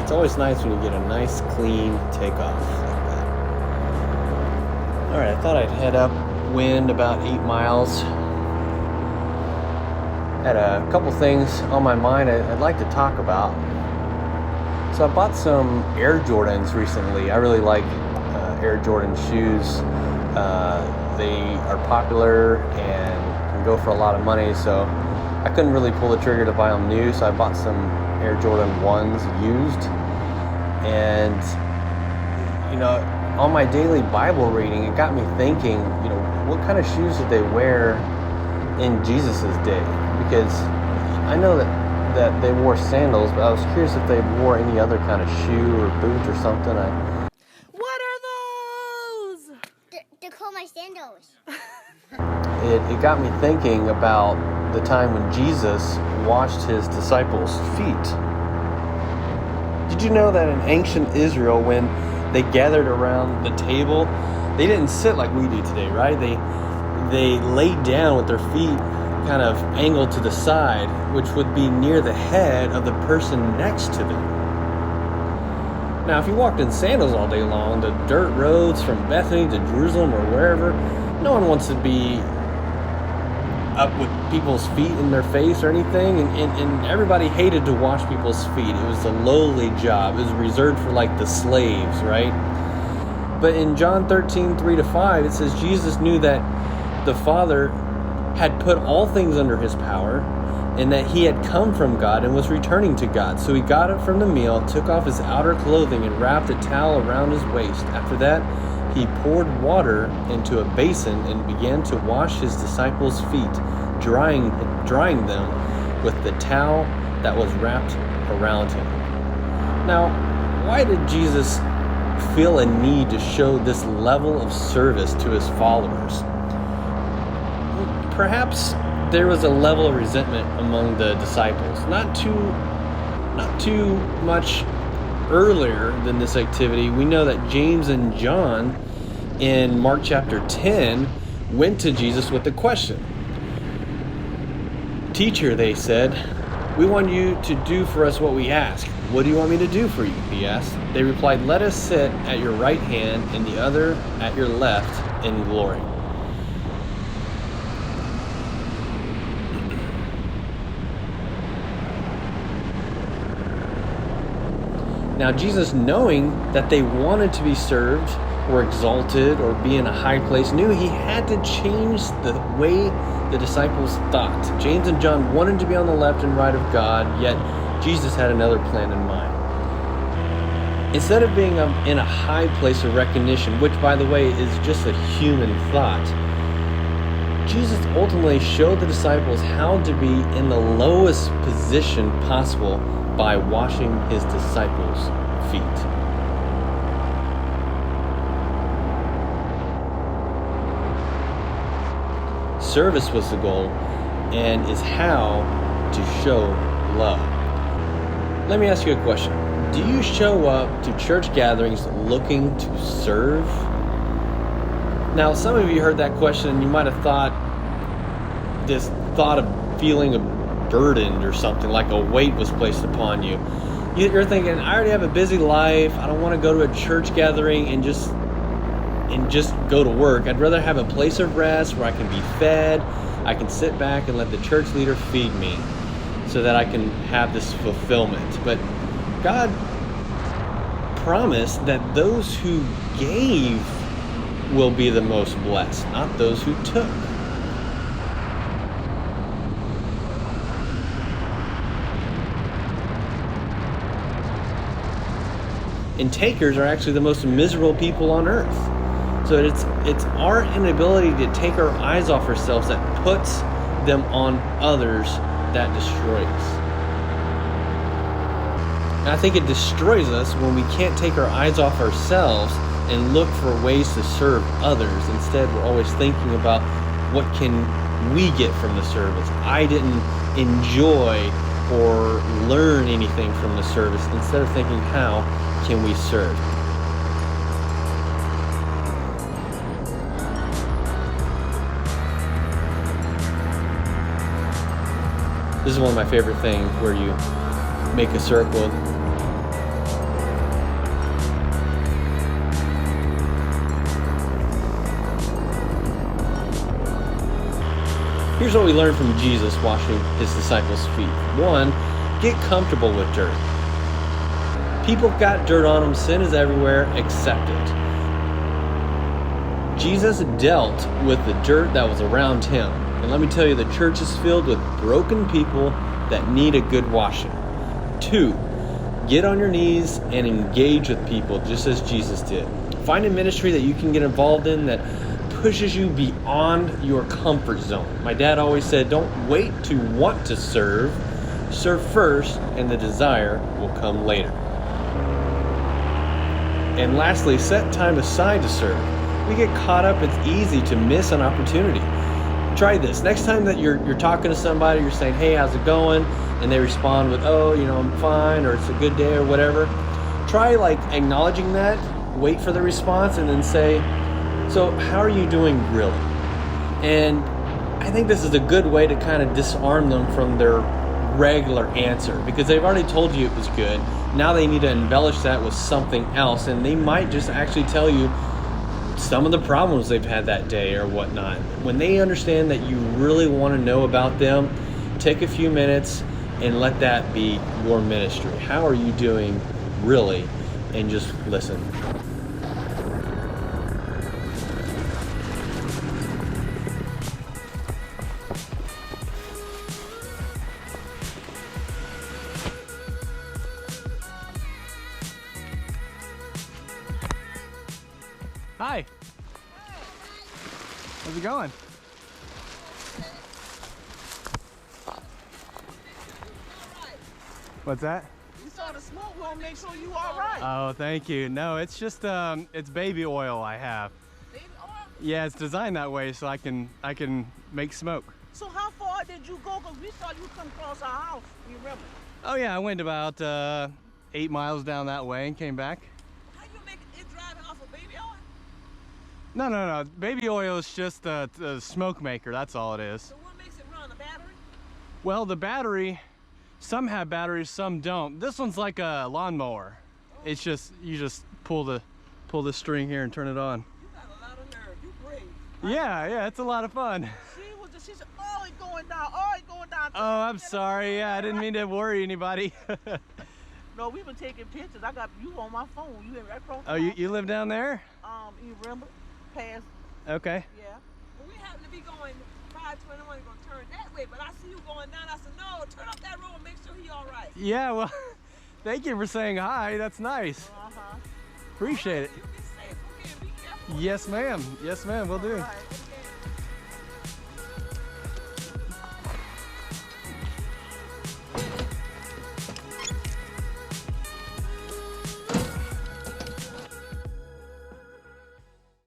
It's always nice when you get a nice, clean takeoff like that. All right, I thought I'd head upwind about 8 miles. Had a couple things on my mind I'd like to talk about. So I bought some Air Jordans recently. I really like Air Jordan shoes. They are popular and can go for a lot of money, so I couldn't really pull the trigger to buy them new, so I bought some Air Jordan 1s used. And, on my daily Bible reading, it got me thinking, what kind of shoes did they wear in Jesus' day? Because I know that they wore sandals, but I was curious if they wore any other kind of shoe or boot or something. What are those? They're called my sandals. It got me thinking about the time when Jesus washed his disciples' feet. Did you know that in ancient Israel, when they gathered around the table, they didn't sit like we do today, right? They laid down with their feet kind of angled to the side, which would be near the head of the person next to them. Now, if you walked in sandals all day long, the dirt roads from Bethany to Jerusalem or wherever, no one wants to be up with people's feet in their face or anything, and everybody hated to wash people's feet. It was a lowly job. It was reserved for like the slaves, right? But in John 13:3-5, it says Jesus knew that the Father had put all things under his power, and that he had come from God and was returning to God. So he got up from the meal, took off his outer clothing, and wrapped a towel around his waist. After that, he poured water into a basin and began to wash his disciples' feet, drying them with the towel that was wrapped around him. Now, why did Jesus feel a need to show this level of service to his followers? Perhaps there was a level of resentment among the disciples. Not too much earlier than this activity, we know that James and John in Mark chapter 10 went to Jesus with a question. "Teacher," they said, "we want you to do for us what we ask." "What do you want me to do for you?" he asked. They replied, "Let us sit at your right hand and the other at your left in glory." Now, Jesus, knowing that they wanted to be served or exalted or be in a high place, knew he had to change the way the disciples thought. James and John wanted to be on the left and right of God, yet Jesus had another plan in mind. Instead of being in a high place of recognition, which, by the way, is just a human thought, Jesus ultimately showed the disciples how to be in the lowest position possible by washing his disciples' feet. Service was the goal and is how to show love. Let me ask you a question. Do you show up to church gatherings looking to serve? Now, some of you heard that question and you might have thought of feeling burdened or something, like a weight was placed upon you. You're thinking, I already have a busy life. I don't want to go to a church gathering and just go to work. I'd rather have a place of rest where I can be fed. I can sit back and let the church leader feed me so that I can have this fulfillment. But God promised that those who gave will be the most blessed, not those who took. And takers are actually the most miserable people on earth. So it's our inability to take our eyes off ourselves that puts them on others that destroys us. And I think it destroys us when we can't take our eyes off ourselves and look for ways to serve others. Instead, we're always thinking about what can we get from the service. I didn't enjoy or learn anything from the service, instead of thinking, how can we serve? This is one of my favorite things, where you make a circle Here's what we learned from Jesus washing his disciples' feet. 1, get comfortable with dirt. People got dirt on them, sin is everywhere, accept it. Jesus dealt with the dirt that was around him. And let me tell you, the church is filled with broken people that need a good washing. 2, get on your knees and engage with people just as Jesus did. Find a ministry that you can get involved in that pushes you beyond your comfort zone. My dad always said, don't wait to want to serve. Serve first, and the desire will come later. And lastly, set time aside to serve. We get caught up, it's easy to miss an opportunity. Try this. Next time that you're talking to somebody, you're saying, hey, how's it going? And they respond with, oh, I'm fine, or it's a good day, or whatever. Try acknowledging that, wait for the response, and then say, so how are you doing really? And I think this is a good way to kind of disarm them from their regular answer, because they've already told you it was good. Now they need to embellish that with something else, and they might just actually tell you some of the problems they've had that day or whatnot. When they understand that you really want to know about them, take a few minutes and let that be your ministry. How are you doing really? And just listen. Hi. How's it going? What's that? You saw the smoke, we want to make sure you all right. Oh, thank you. No, it's just it's baby oil I have. Baby oil? Yeah, it's designed that way so I can make smoke. So how far did you go? Because we saw you come across our house, you remember? Oh yeah, I went about 8 miles down that way and came back. How you make it driving off of baby oil? No. Baby oil is just a smoke maker. That's all it is. So what makes it run, a battery? Well, the battery, some have batteries, some don't. This one's like a lawnmower. It's just, you just pull the string here and turn it on. You got a lot of nerve, you brave. Yeah, it's a lot of fun. She said, oh, it's going down, oh, it's going down. Oh, I'm sorry. Yeah, I didn't mean to worry anybody. No, we've been taking pictures. I got you on my phone. You right across. Oh, you live down there? You remember? Past. Okay. Yeah. Well, we happen to be going 521, going to turn that way, but I see you going down. I said, no, turn up that road and make sure he's all right. Yeah, well, thank you for saying hi. That's nice. Uh-huh. Appreciate it. You be safe, okay, and be careful. Yes, ma'am. Yes, ma'am. Will do. All right.